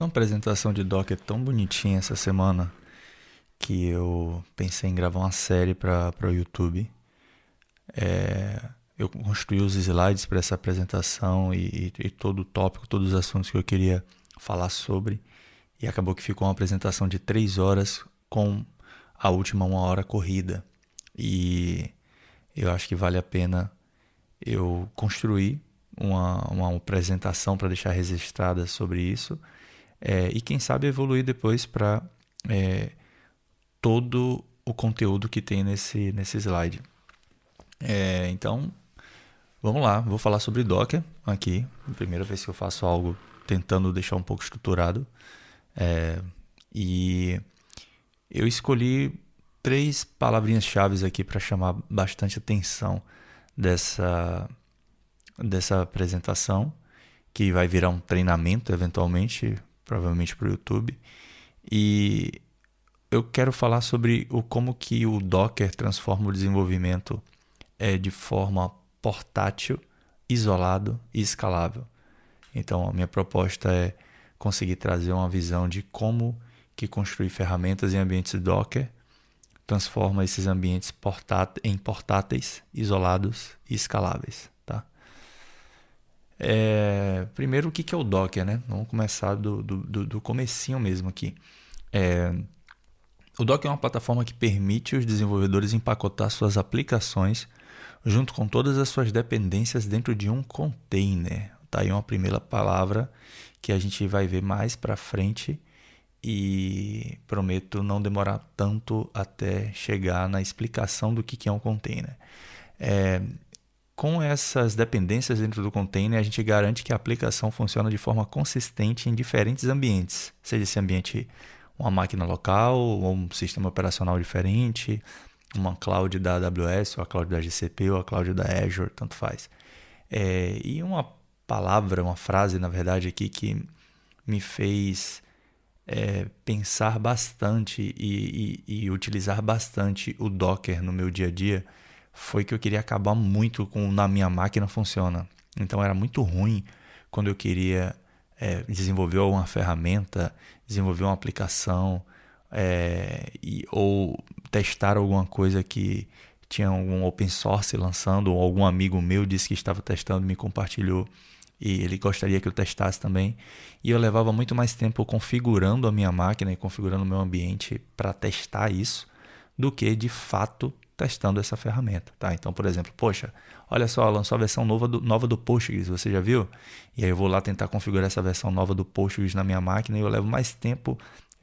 Uma apresentação de Docker tão bonitinha essa semana que eu pensei em gravar uma série para o YouTube. Eu construí os slides para essa apresentação e todo o tópico, todos os assuntos que eu queria falar sobre. E acabou que ficou uma apresentação de 3 horas com a última 1 hora corrida. E eu acho que vale a pena eu construir uma apresentação para deixar registrada sobre isso. E quem sabe evoluir depois para todo o conteúdo que tem nesse slide. Então, vamos lá. Vou falar sobre Docker aqui. Primeira vez que eu faço algo tentando deixar um pouco estruturado. E eu escolhi 3 palavrinhas-chave aqui para chamar bastante atenção dessa, dessa apresentação, que vai virar um treinamento eventualmente, provavelmente para o YouTube. E eu quero falar sobre como que o Docker transforma o desenvolvimento de forma portátil, isolado e escalável. Então, a minha proposta é conseguir trazer uma visão de como que construir ferramentas em ambientes Docker transforma esses ambientes em portáteis, isolados e escaláveis. Tá? Primeiro, o que é o Docker, né? Vamos começar do comecinho mesmo aqui. O Docker é uma plataforma que permite os desenvolvedores empacotar suas aplicações junto com todas as suas dependências dentro de um container. Tá aí uma primeira palavra que a gente vai ver mais para frente e prometo não demorar tanto até chegar na explicação do que é um container. Com essas dependências dentro do container, a gente garante que a aplicação funciona de forma consistente em diferentes ambientes, seja esse ambiente uma máquina local ou um sistema operacional diferente, uma cloud da AWS, ou a cloud da GCP, ou a cloud da Azure, tanto faz. E uma palavra, uma frase, na verdade, aqui que me fez pensar bastante e utilizar bastante o Docker no meu dia a dia foi que eu queria acabar muito com na minha máquina funciona. Então era muito ruim quando eu queria desenvolver alguma ferramenta, desenvolver uma aplicação ou testar alguma coisa que tinha algum open source lançando, ou algum amigo meu disse que estava testando, me compartilhou e ele gostaria que eu testasse também. E eu levava muito mais tempo configurando a minha máquina e configurando o meu ambiente para testar isso do que de fato testando essa ferramenta. Tá? Então, por exemplo, poxa, olha só, lançou a versão nova do Postgres, você já viu? E aí eu vou lá tentar configurar essa versão nova do Postgres na minha máquina e eu levo mais tempo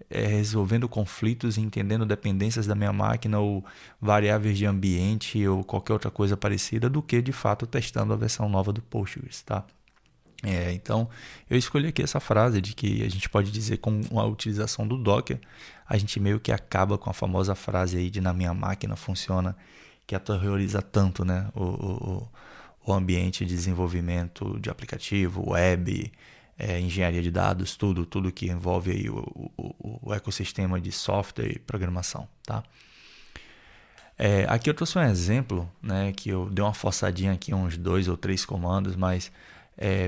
resolvendo conflitos e entendendo dependências da minha máquina ou variáveis de ambiente ou qualquer outra coisa parecida do que de fato testando a versão nova do Postgres, tá? Então, eu escolhi aqui essa frase de que a gente pode dizer com a utilização do Docker, a gente meio que acaba com a famosa frase aí de na minha máquina funciona, que aterroriza tanto, né? O ambiente de desenvolvimento de aplicativo, web, engenharia de dados, tudo que envolve aí o ecossistema de software e programação, tá? Aqui eu trouxe um exemplo, né, que eu dei uma forçadinha aqui, uns 2 ou 3 comandos, mas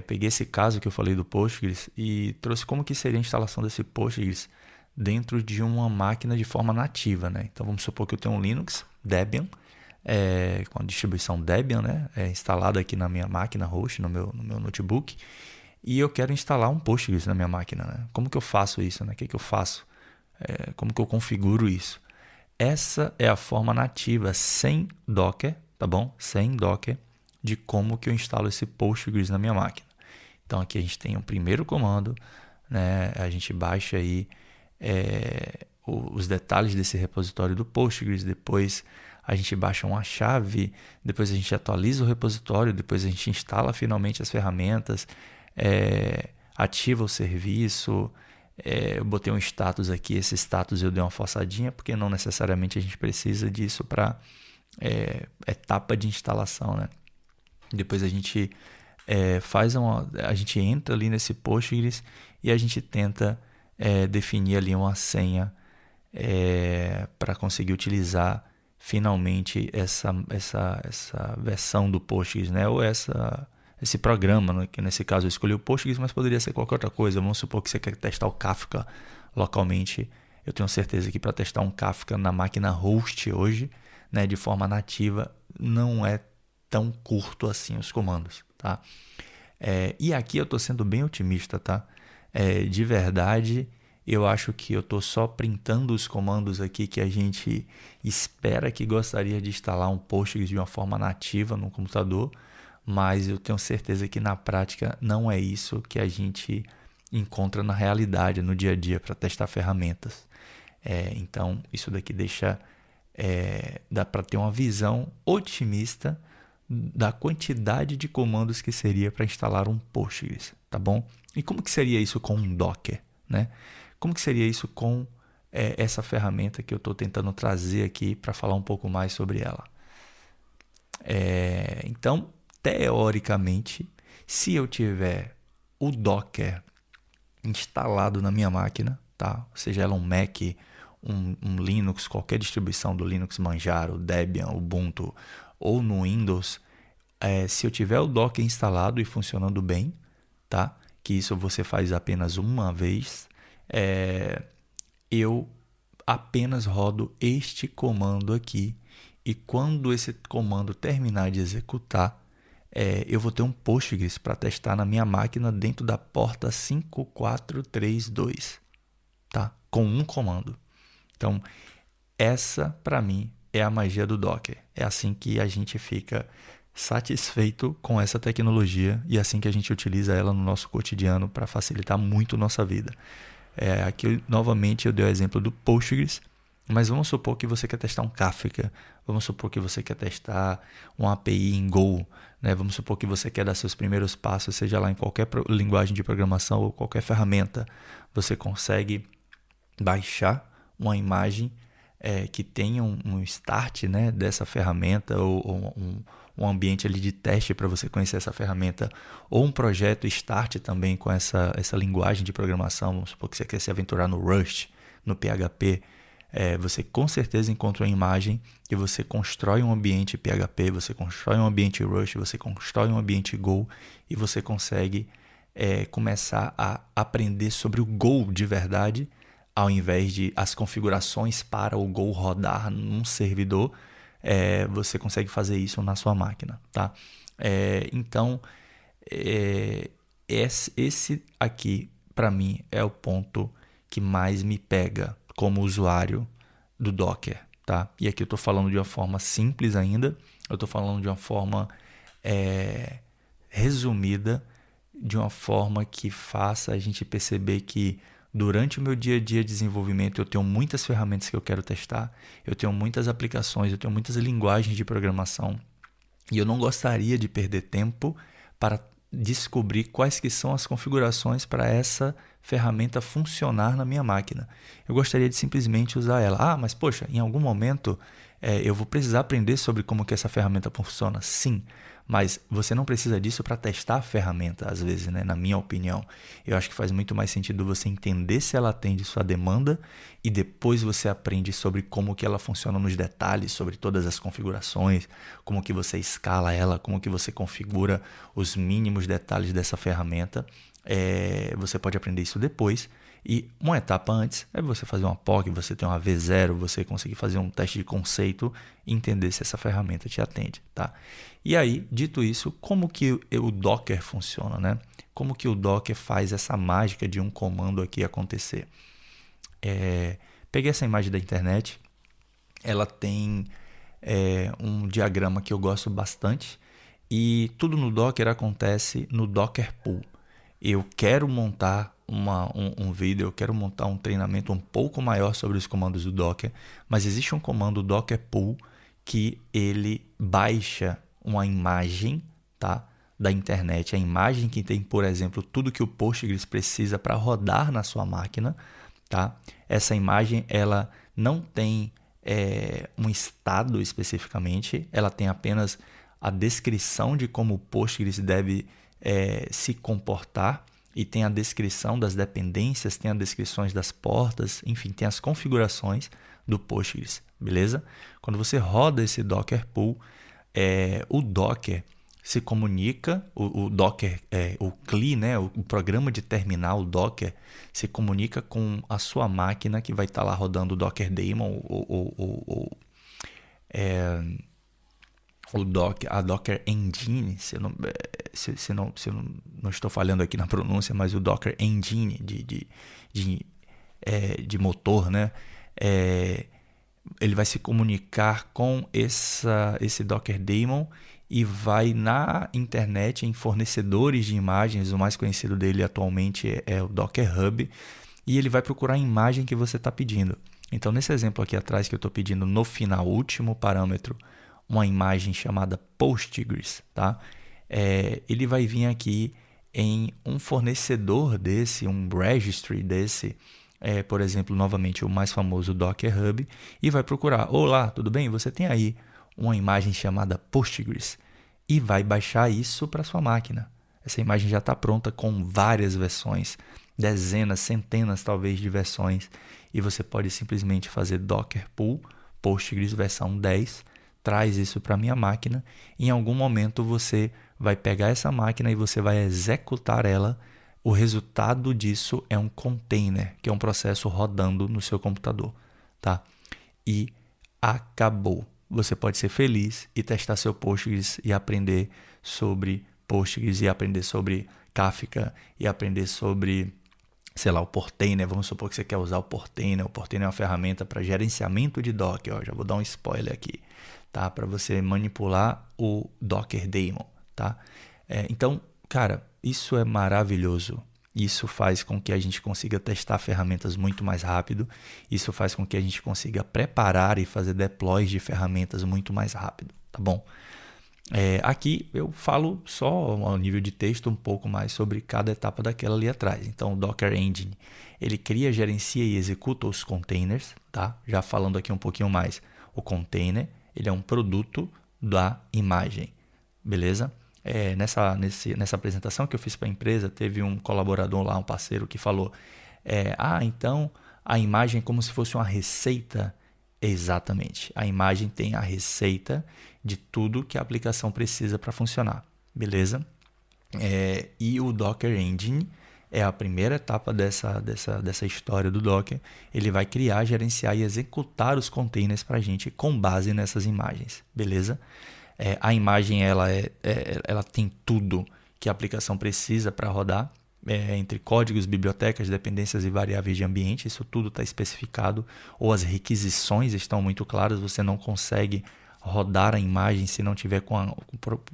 peguei esse caso que eu falei do Postgres e trouxe como que seria a instalação desse Postgres dentro de uma máquina de forma nativa, né? Então vamos supor que eu tenho um Linux Debian, com a distribuição Debian, né, instalada aqui na minha máquina host, no meu notebook, e eu quero instalar um Postgres na minha máquina, né? Como que eu faço isso, né? O que eu faço? Como que eu configuro isso? Essa é a forma nativa, sem Docker, tá bom? Sem Docker, de como que eu instalo esse Postgres na minha máquina. Então aqui a gente tem um primeiro comando, né? A gente baixa aí os detalhes desse repositório do Postgres, depois a gente baixa uma chave, depois a gente atualiza o repositório, depois a gente instala finalmente as ferramentas, ativa o serviço. Eu botei um status aqui, esse status eu dei uma forçadinha, porque não necessariamente a gente precisa disso para etapa de instalação, né? Depois a gente a gente entra ali nesse Postgres e a gente tenta definir ali uma senha para conseguir utilizar finalmente essa versão do Postgres, né? Ou esse programa, né? Que nesse caso eu escolhi o Postgres, mas poderia ser qualquer outra coisa. Vamos supor que você quer testar o Kafka localmente. Eu tenho certeza que para testar um Kafka na máquina host hoje, né, de forma nativa, não é tão curto assim os comandos, tá? E aqui eu estou sendo bem otimista, tá? De verdade, eu acho que eu estou só printando os comandos aqui que a gente espera que gostaria de instalar um Postgres de uma forma nativa no computador, mas eu tenho certeza que na prática não é isso que a gente encontra na realidade, no dia a dia, para testar ferramentas. Então, isso daqui dá para ter uma visão otimista da quantidade de comandos que seria para instalar um Postgres, tá bom? E como que seria isso com um Docker, né? Como que seria isso com essa ferramenta que eu estou tentando trazer aqui para falar um pouco mais sobre ela? Então, teoricamente, se eu tiver o Docker instalado na minha máquina, tá? Seja ela um Mac, um Linux, qualquer distribuição do Linux, Manjaro, Debian, Ubuntu ou no Windows, se eu tiver o Docker instalado e funcionando bem, tá? Que isso você faz apenas uma vez, eu apenas rodo este comando aqui e quando esse comando terminar de executar, eu vou ter um Postgres para testar na minha máquina dentro da porta 5432, tá? Com um comando. Então, essa para mim é a magia do Docker. É assim que a gente fica satisfeito com essa tecnologia e assim que a gente utiliza ela no nosso cotidiano para facilitar muito nossa vida. Aqui novamente eu dei o exemplo do Postgres, mas vamos supor que você quer testar um Kafka, vamos supor que você quer testar uma API em Go, né? Vamos supor que você quer dar seus primeiros passos, seja lá em qualquer linguagem de programação ou qualquer ferramenta. Você consegue baixar uma imagem que tenha um start, né, dessa ferramenta ou um ambiente ali de teste para você conhecer essa ferramenta, ou um projeto start também com essa linguagem de programação. Vamos supor que você quer se aventurar no Rust, no PHP. Você com certeza encontra uma imagem e você constrói um ambiente PHP, você constrói um ambiente Rust, você constrói um ambiente Go e você consegue começar a aprender sobre o Go de verdade, ao invés de as configurações para o Go rodar num servidor. Você consegue fazer isso na sua máquina, tá? Então, esse aqui, para mim, é o ponto que mais me pega como usuário do Docker, tá? E aqui eu estou falando de uma forma simples ainda, eu estou falando de uma forma resumida, de uma forma que faça a gente perceber que durante o meu dia a dia de desenvolvimento eu tenho muitas ferramentas que eu quero testar, eu tenho muitas aplicações, eu tenho muitas linguagens de programação e eu não gostaria de perder tempo para descobrir quais que são as configurações para essa ferramenta funcionar na minha máquina. Eu gostaria de simplesmente usar ela. Mas poxa, em algum momento eu vou precisar aprender sobre como que essa ferramenta funciona. Sim, mas você não precisa disso para testar a ferramenta, às vezes, né? Na minha opinião. Eu acho que faz muito mais sentido você entender se ela atende sua demanda e depois você aprende sobre como que ela funciona nos detalhes, sobre todas as configurações, como que você escala ela, como que você configura os mínimos detalhes dessa ferramenta. Você pode aprender isso depois. E uma etapa antes é você fazer uma POC, você ter uma V0, você conseguir fazer um teste de conceito e entender se essa ferramenta te atende, tá? E aí, dito isso, como que o Docker funciona, né? Como que o Docker faz essa mágica de um comando aqui acontecer? Peguei essa imagem da internet, ela tem um diagrama que eu gosto bastante e tudo no Docker acontece no Docker Pool. Eu quero montar um vídeo, eu quero montar um treinamento um pouco maior sobre os comandos do Docker, mas existe um comando Docker Pool que ele baixa uma imagem, tá, da internet, a imagem que tem, por exemplo, tudo que o Postgres precisa para rodar na sua máquina, tá? Essa imagem ela não tem um estado especificamente, ela tem apenas a descrição de como o Postgres deve se comportar e tem a descrição das dependências, tem as descrições das portas, enfim, tem as configurações do Postgres, beleza? Quando você roda esse Docker Pool, o Docker, se comunica, o Docker, o CLI, né, o programa de terminal Docker, se comunica com a sua máquina que vai estar lá rodando o Docker Daemon, a Docker Engine, se eu não estou falhando aqui na pronúncia, mas o Docker Engine de motor, né? Ele vai se comunicar com esse Docker Daemon e vai na internet, em fornecedores de imagens. O mais conhecido dele atualmente é o Docker Hub, e ele vai procurar a imagem que você está pedindo. Então, nesse exemplo aqui atrás que eu estou pedindo no final, último parâmetro, uma imagem chamada Postgres, tá? Ele vai vir aqui em um fornecedor desse, um registry desse, por exemplo, novamente o mais famoso Docker Hub, e vai procurar: olá, tudo bem? Você tem aí uma imagem chamada Postgres, e vai baixar isso para sua máquina. Essa imagem já está pronta com várias versões, dezenas, centenas talvez de versões, e você pode simplesmente fazer Docker pull Postgres versão 10, traz isso para a minha máquina. Em algum momento você vai pegar essa máquina e você vai executar ela. O resultado disso é um container, que é um processo rodando no seu computador, tá? E acabou. Você pode ser feliz e testar seu Postgres e aprender sobre Postgres, e aprender sobre Kafka, e aprender sobre, sei lá, o Portainer. Vamos supor que você quer usar o Portainer. O Portainer é uma ferramenta para gerenciamento de Docker. Ó, já vou dar um spoiler aqui, tá? Para você manipular o Docker Daemon, tá? Então, cara, isso é maravilhoso. Isso faz com que a gente consiga testar ferramentas muito mais rápido. Isso faz com que a gente consiga preparar e fazer deploys de ferramentas muito mais rápido, tá bom? Aqui eu falo só ao nível de texto um pouco mais sobre cada etapa daquela ali atrás. Então, o Docker Engine, ele cria, gerencia e executa os containers, tá? Já falando aqui um pouquinho mais, o container, ele é um produto da imagem, beleza? Nessa apresentação que eu fiz para a empresa, teve um colaborador lá, um parceiro, que falou: então a imagem é como se fosse uma receita. Exatamente, a imagem tem a receita de tudo que a aplicação precisa para funcionar, beleza? E o Docker Engine é a primeira etapa dessa história do Docker. Ele vai criar, gerenciar e executar os containers para a gente com base nessas imagens, beleza? A imagem ela tem tudo que a aplicação precisa para rodar, entre códigos, bibliotecas, dependências e variáveis de ambiente. Isso tudo está especificado, ou as requisições estão muito claras. Você não consegue rodar a imagem se não tiver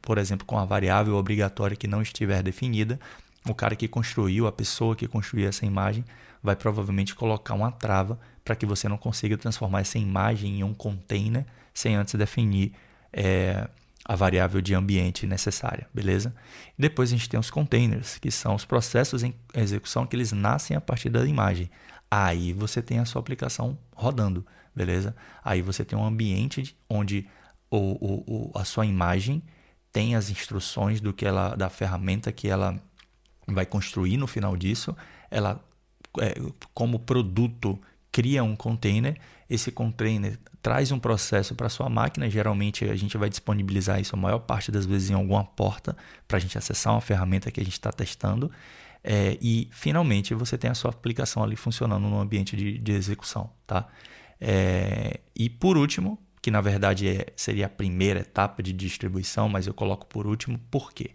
por exemplo, com a variável obrigatória que não estiver definida. O cara que construiu, a pessoa que construiu essa imagem, vai provavelmente colocar uma trava para que você não consiga transformar essa imagem em um container sem antes definir a variável de ambiente necessária, beleza? Depois a gente tem os containers, que são os processos em execução que eles nascem a partir da imagem. Aí você tem a sua aplicação rodando, beleza? Aí você tem um ambiente onde a sua imagem tem as instruções da ferramenta que ela vai construir no final disso. Ela, como produto, cria um container. Esse container traz um processo para a sua máquina. Geralmente a gente vai disponibilizar isso a maior parte das vezes em alguma porta para a gente acessar uma ferramenta que a gente está testando. E finalmente você tem a sua aplicação ali funcionando no ambiente de execução, tá? E por último, que na verdade seria a primeira etapa de distribuição, mas eu coloco por último, por quê?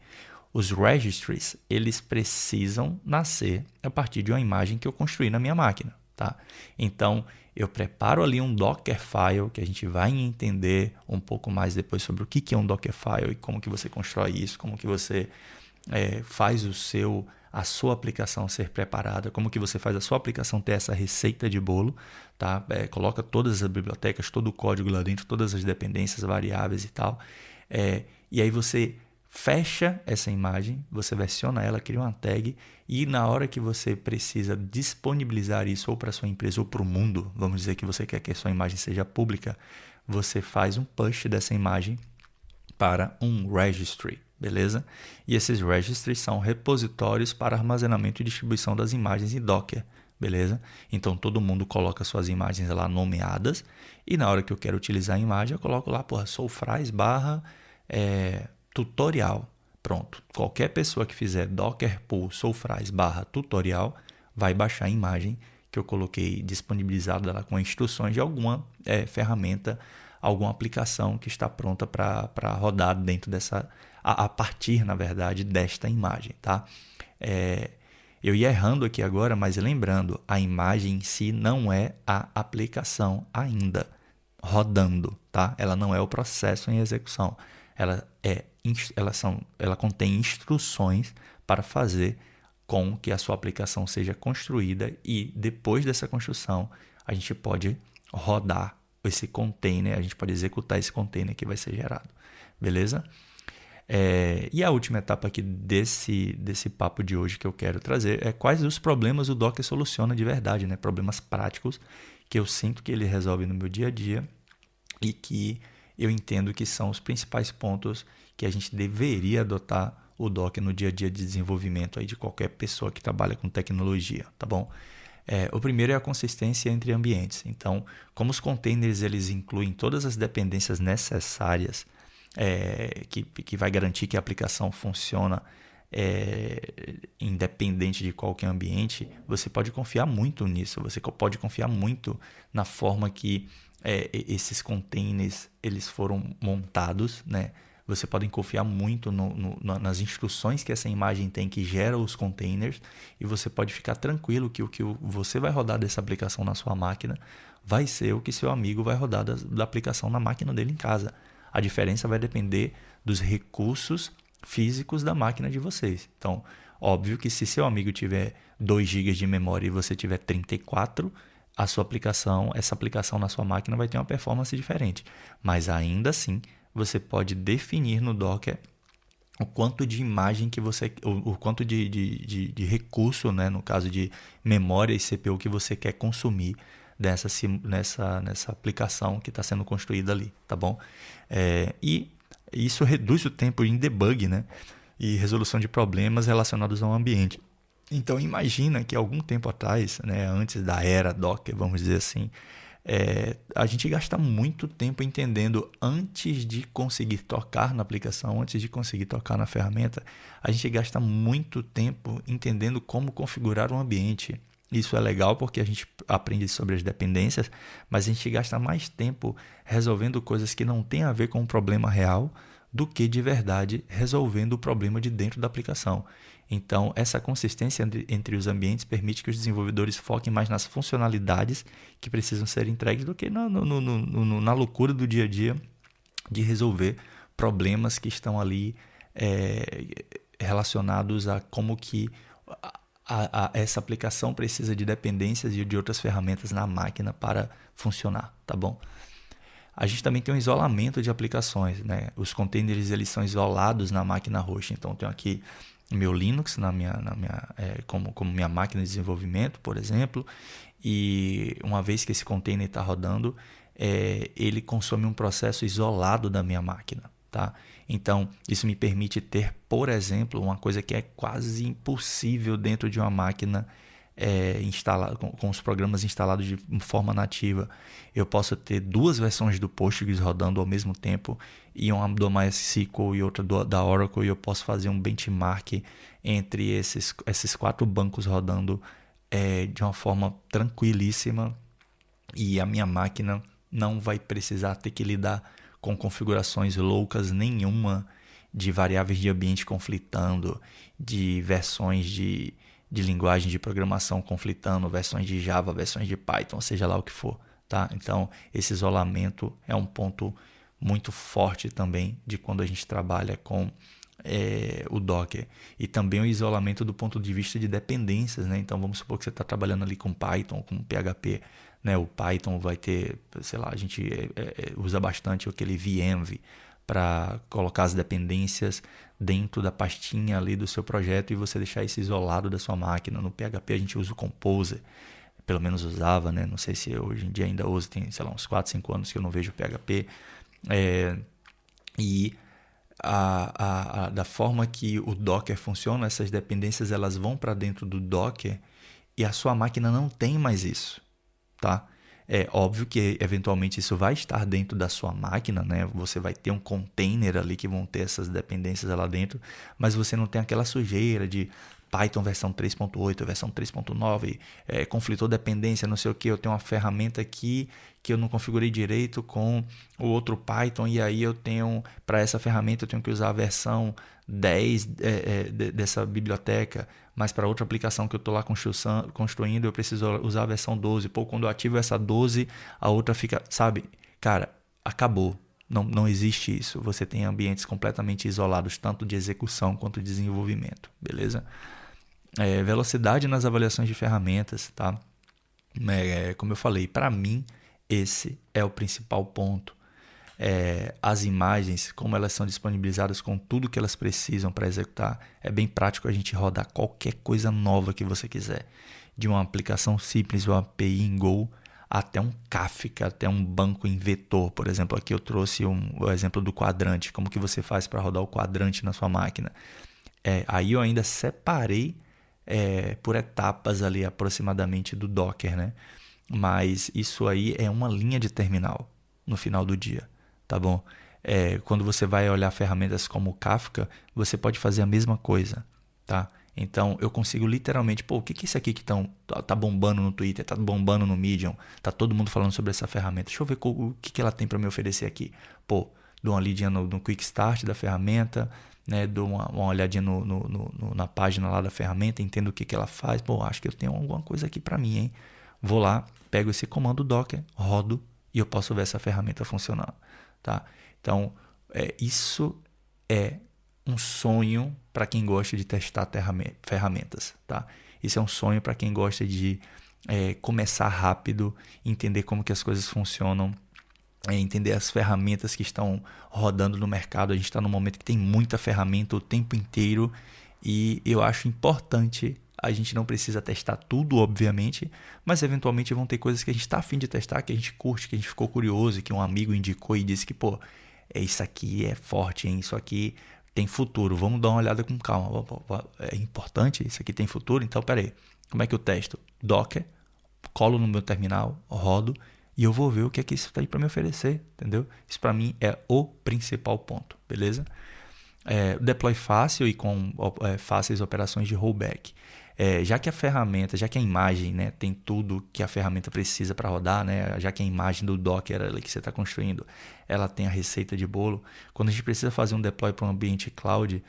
Os registries, eles precisam nascer a partir de uma imagem que eu construí na minha máquina, tá? Então, eu preparo ali um Dockerfile, que a gente vai entender um pouco mais depois sobre o que é um Dockerfile e como que você constrói isso, como que você faz a sua aplicação ser preparada, como que você faz a sua aplicação ter essa receita de bolo, tá? Coloca todas as bibliotecas, todo o código lá dentro, todas as dependências, variáveis e tal. E aí você fecha essa imagem, você versiona ela, cria uma tag, e na hora que você precisa disponibilizar isso ou para sua empresa ou para o mundo, vamos dizer que você quer que a sua imagem seja pública, você faz um push dessa imagem para um registry, beleza? E esses registries são repositórios para armazenamento e distribuição das imagens em Docker, beleza? Então todo mundo coloca suas imagens lá nomeadas, e na hora que eu quero utilizar a imagem eu coloco lá, soulfries / tutorial. Pronto. Qualquer pessoa que fizer docker pull soulfries /tutorial vai baixar a imagem que eu coloquei disponibilizada lá com instruções de alguma ferramenta, alguma aplicação que está pronta para rodar dentro dessa, a partir, na verdade, desta imagem, tá? Eu ia errando aqui agora, mas lembrando, a imagem em si não é a aplicação ainda rodando, tá? Ela não é o processo em execução. Ela contém instruções para fazer com que a sua aplicação seja construída e depois dessa construção a gente pode rodar esse container, a gente pode executar esse container que vai ser gerado, beleza? E a última etapa aqui desse papo de hoje que eu quero trazer é quais os problemas o Docker soluciona de verdade, né? Problemas práticos que eu sinto que ele resolve no meu dia a dia e que eu entendo que são os principais pontos que a gente deveria adotar o Docker no dia a dia de desenvolvimento aí de qualquer pessoa que trabalha com tecnologia, tá bom? O primeiro é a consistência entre ambientes. Então, como os containers eles incluem todas as dependências necessárias que vai garantir que a aplicação funciona independente de qualquer ambiente, você pode confiar muito nisso, você pode confiar muito na forma que esses containers eles foram montados, né? Você pode confiar muito nas instruções que essa imagem tem que gera os containers e você pode ficar tranquilo que o que você vai rodar dessa aplicação na sua máquina vai ser o que seu amigo vai rodar da aplicação na máquina dele em casa. A diferença vai depender dos recursos físicos da máquina de vocês. Então, óbvio que se seu amigo tiver 2 GB de memória e você tiver 34, essa aplicação na sua máquina vai ter uma performance diferente. Mas ainda assim, você pode definir no Docker o quanto de imagem que você, o quanto de recurso, né, no caso de memória e CPU que você quer consumir nessa aplicação que está sendo construída ali, tá bom? E isso reduz o tempo em debug, né, e resolução de problemas relacionados ao ambiente. Então imagina que algum tempo atrás, né, antes da era Docker, vamos dizer assim, a gente gasta muito tempo entendendo antes de conseguir tocar na aplicação, antes de conseguir tocar na ferramenta, a gente gasta muito tempo entendendo como configurar um ambiente. Isso é legal porque a gente aprende sobre as dependências, mas a gente gasta mais tempo resolvendo coisas que não têm a ver com o problema real do que de verdade resolvendo o problema de dentro da aplicação. Então, essa consistência entre os ambientes permite que os desenvolvedores foquem mais nas funcionalidades que precisam ser entregues do que na loucura do dia a dia de resolver problemas que estão ali relacionados a como que essa aplicação precisa de dependências e de outras ferramentas na máquina para funcionar, tá bom? A gente também tem um isolamento de aplicações, né? Os containers eles são isolados na máquina host. Então, eu tenho aqui meu Linux como minha máquina de desenvolvimento, por exemplo. E uma vez que esse container está rodando, ele consome um processo isolado da minha máquina, tá? Então, isso me permite ter, por exemplo, uma coisa que é quase impossível dentro de uma máquina com os programas instalados de forma nativa. Eu posso ter 2 versões do Postgres rodando ao mesmo tempo, e uma do MySQL e outra da Oracle, e eu posso fazer um benchmark entre esses 4 bancos rodando de uma forma tranquilíssima, e a minha máquina não vai precisar ter que lidar com configurações loucas nenhuma, de variáveis de ambiente conflitando, de versões de linguagem de programação conflitando, versões de Java, versões de Python, seja lá o que for, tá? Então, esse isolamento é um ponto muito forte também de quando a gente trabalha com o Docker. E também o isolamento do ponto de vista de dependências, né? Então, vamos supor que você está trabalhando ali com Python, com PHP, né? O Python vai ter, sei lá, a gente usa bastante aquele venv para colocar as dependências dentro da pastinha ali do seu projeto e você deixar isso isolado da sua máquina. No PHP a gente usa o Composer, pelo menos usava, né? Não sei se hoje em dia ainda usa, tem, sei lá, uns 4, 5 anos que eu não vejo o PHP. E da forma que o Docker funciona, essas dependências elas vão para dentro do Docker e a sua máquina não tem mais isso, tá? É óbvio que eventualmente isso vai estar dentro da sua máquina, né? Você vai ter um container ali que vão ter essas dependências lá dentro, mas você não tem aquela sujeira de Python versão 3.8, versão 3.9, conflitou dependência, não sei o que. Eu tenho uma ferramenta aqui que eu não configurei direito com o outro Python, e aí eu tenho, para essa ferramenta, eu tenho que usar a versão 10 dessa biblioteca, mas para outra aplicação que eu estou lá construindo, eu preciso usar a versão 12. Pô, quando eu ativo essa 12, a outra fica, sabe? Cara, acabou. Não existe isso. Você tem ambientes completamente isolados, tanto de execução quanto de desenvolvimento, beleza? Velocidade nas avaliações de ferramentas, tá? Como eu falei, para mim, esse é o principal ponto. As imagens, como elas são disponibilizadas com tudo que elas precisam para executar, é bem prático a gente rodar qualquer coisa nova que você quiser. De uma aplicação simples, uma API em Go, até um Kafka, até um banco em vetor. Por exemplo, aqui eu trouxe o exemplo do quadrante. Como que você faz para rodar o quadrante na sua máquina? Aí eu ainda separei por etapas ali aproximadamente do Docker, né? Mas isso aí é uma linha de terminal no final do dia, tá bom? Quando você vai olhar ferramentas como o Kafka, você pode fazer a mesma coisa, tá? Então eu consigo literalmente, o que é isso aqui que tá bombando no Twitter, tá bombando no Medium, tá todo mundo falando sobre essa ferramenta. Deixa eu ver o que ela tem para me oferecer aqui. Dou uma lidinha no Quick Start da ferramenta, né? Dou uma olhadinha na página lá da ferramenta, entendo o que ela faz. Acho que eu tenho alguma coisa aqui para mim, hein? Vou lá, pego esse comando Docker, rodo e eu posso ver essa ferramenta funcionando, tá? Então, isso é um sonho para quem gosta de testar ferramentas, tá? Isso é um sonho para quem gosta de começar rápido, entender como que as coisas funcionam, entender as ferramentas que estão rodando no mercado. A gente está num momento que tem muita ferramenta o tempo inteiro e eu acho importante. A gente não precisa testar tudo, obviamente, mas eventualmente vão ter coisas que a gente está a fim de testar, que a gente curte, que a gente ficou curioso, que um amigo indicou e disse que, isso aqui é forte, hein? Isso aqui tem futuro, vamos dar uma olhada com calma. É importante, isso aqui tem futuro, então peraí, como é que eu testo? Docker, colo no meu terminal, rodo e eu vou ver o que é que isso tem para me oferecer, entendeu? Isso para mim é o principal ponto, beleza? Deploy fácil e com fáceis operações de rollback. Já que a ferramenta, já que a imagem, né, tem tudo que a ferramenta precisa para rodar, né, já que a imagem do Docker ali que você está construindo, ela tem a receita de bolo, quando a gente precisa fazer um deploy para um ambiente cloud,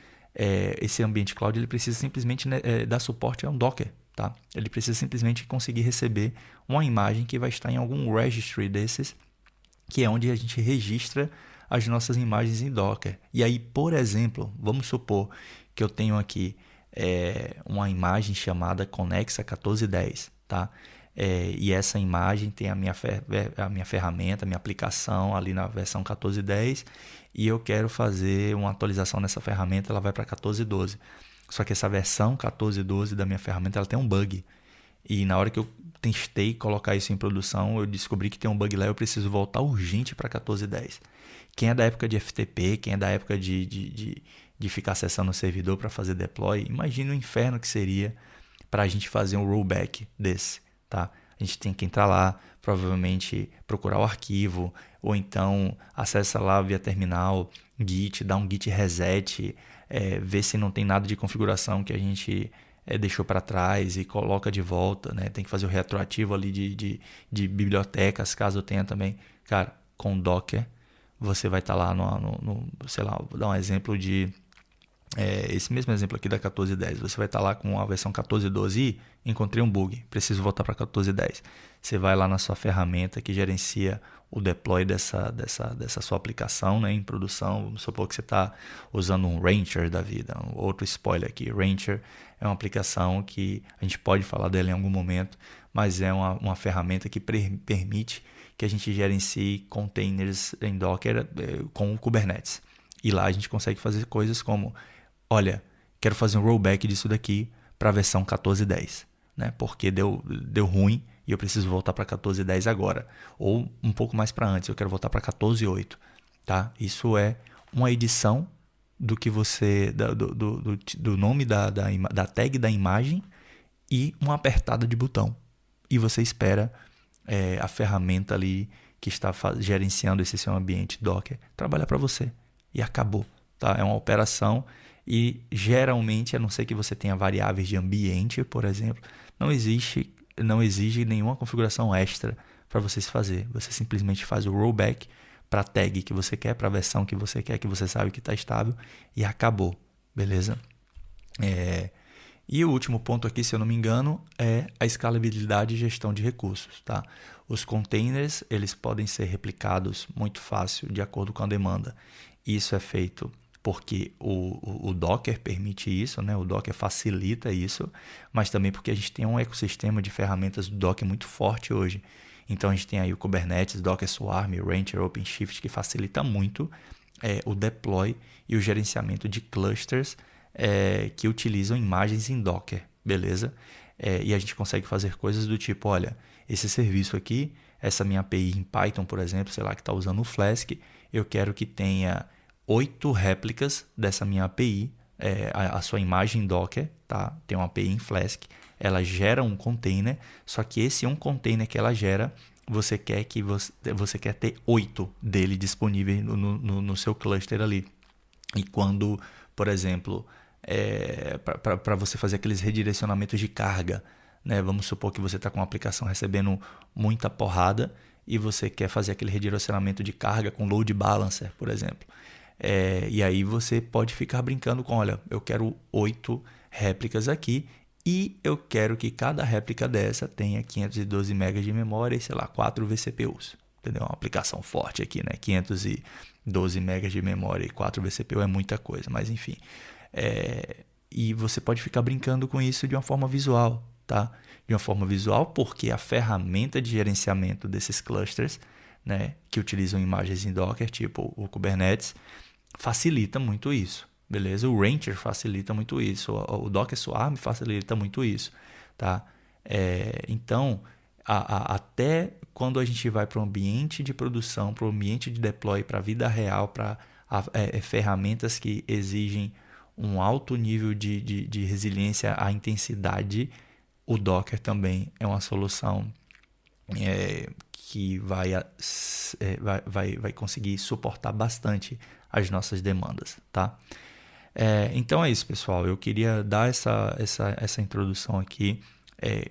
esse ambiente cloud ele precisa simplesmente, né, dar suporte a um Docker. Tá? Ele precisa simplesmente conseguir receber uma imagem que vai estar em algum registry desses, que é onde a gente registra as nossas imagens em Docker. E aí, por exemplo, vamos supor que eu tenho aqui uma imagem chamada Connexa 1410, tá? E essa imagem tem a minha ferramenta, a minha aplicação ali na versão 1410 e eu quero fazer uma atualização nessa ferramenta, ela vai para 1412. Só que essa versão 1412 da minha ferramenta ela tem um bug. E na hora que eu testei colocar isso em produção, eu descobri que tem um bug lá e eu preciso voltar urgente para 1410. Quem é da época de FTP, quem é da época de ficar acessando o servidor para fazer deploy, imagine o inferno que seria para a gente fazer um rollback desse. Tá? A gente tem que entrar lá, provavelmente procurar o arquivo, ou então acessa lá via terminal, Git, dá um Git reset, ver se não tem nada de configuração que a gente deixou para trás e coloca de volta, né? Tem que fazer o retroativo ali de bibliotecas, caso tenha também. Cara, com Docker, você vai estar lá sei lá, vou dar um exemplo de esse mesmo exemplo aqui da 1410, você vai estar lá com a versão 1412 e encontrei um bug, preciso voltar para 1410. Você vai lá na sua ferramenta que gerencia o deploy dessa sua aplicação, né, em produção. Vamos supor que você está usando um Rancher da vida. Outro spoiler aqui, Rancher é uma aplicação que a gente pode falar dela em algum momento, mas é uma ferramenta que permite que a gente gerencie containers em Docker com o Kubernetes. E lá a gente consegue fazer coisas como, olha, quero fazer um rollback disso daqui para a versão 14.10, né? Porque deu ruim e eu preciso voltar para 14.10 agora. Ou um pouco mais para antes, eu quero voltar para 14.8. Tá? Isso é uma edição do que você do nome da tag da imagem e uma apertada de botão. E você espera a ferramenta ali que está gerenciando esse seu ambiente Docker trabalhar para você. E acabou. Tá? É uma operação e geralmente, a não ser que você tenha variáveis de ambiente, por exemplo, não exige nenhuma configuração extra para você se fazer. Você simplesmente faz o rollback para a tag que você quer, para a versão que você quer, que você sabe que está estável e acabou. Beleza? E o último ponto aqui, se eu não me engano, é a escalabilidade e gestão de recursos. Tá? Os containers eles podem ser replicados muito fácil de acordo com a demanda. Isso é feito porque o Docker permite isso, né? O Docker facilita isso, mas também porque a gente tem um ecossistema de ferramentas do Docker muito forte hoje. Então a gente tem aí o Kubernetes, Docker Swarm, Rancher, OpenShift, que facilita muito o deploy e o gerenciamento de clusters que utilizam imagens em Docker, beleza? E a gente consegue fazer coisas do tipo, olha, esse serviço aqui, essa minha API em Python, por exemplo, sei lá, que está usando o Flask, eu quero que tenha 8 réplicas dessa minha API, a sua imagem Docker, tá? Tem uma API em Flask, ela gera um container, só que esse um container que ela gera, você quer ter 8 dele disponíveis no seu cluster ali. E quando, por exemplo, para você fazer aqueles redirecionamentos de carga, né? Vamos supor que você está com uma aplicação recebendo muita porrada e você quer fazer aquele redirecionamento de carga com load balancer, por exemplo. E aí você pode ficar brincando com, olha, eu quero 8 réplicas aqui e eu quero que cada réplica dessa tenha 512 MB de memória e, sei lá, 4 vCPUs. Entendeu? Uma aplicação forte aqui, né? 512 MB de memória e 4 vCPU é muita coisa, mas enfim. E você pode ficar brincando com isso de uma forma visual, tá? De uma forma visual porque a ferramenta de gerenciamento desses clusters, né, que utilizam imagens em Docker, tipo o Kubernetes, facilita muito isso, beleza? O Rancher facilita muito isso, o Docker Swarm facilita muito isso, tá? Então, até quando a gente vai para o ambiente de produção, para o ambiente de deploy, para a vida real, para ferramentas que exigem um alto nível de resiliência à intensidade, o Docker também é uma solução que vai conseguir suportar bastante as nossas demandas, tá? Então é isso, pessoal. Eu queria dar essa introdução aqui,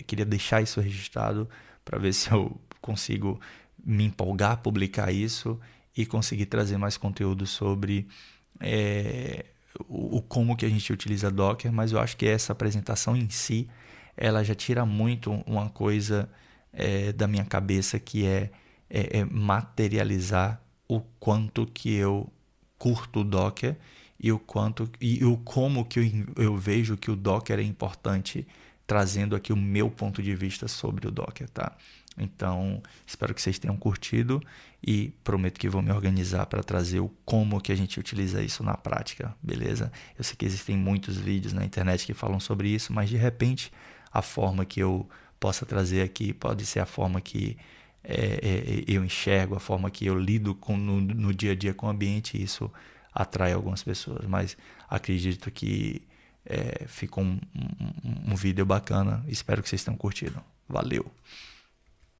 queria deixar isso registrado para ver se eu consigo me empolgar, publicar isso e conseguir trazer mais conteúdo sobre como que a gente utiliza Docker, mas eu acho que essa apresentação em si, ela já tira muito uma coisa da minha cabeça, que é materializar o quanto que eu curto o Docker e o como que eu vejo que o Docker é importante, trazendo aqui o meu ponto de vista sobre o Docker, tá? Então, espero que vocês tenham curtido e prometo que vou me organizar para trazer o como que a gente utiliza isso na prática, beleza? Eu sei que existem muitos vídeos na internet que falam sobre isso, mas de repente a forma que eu possa trazer aqui pode ser a forma que eu enxergo, a forma que eu lido no dia a dia com o ambiente, e isso atrai algumas pessoas, mas acredito que ficou um vídeo bacana. Espero que vocês tenham curtido. Valeu!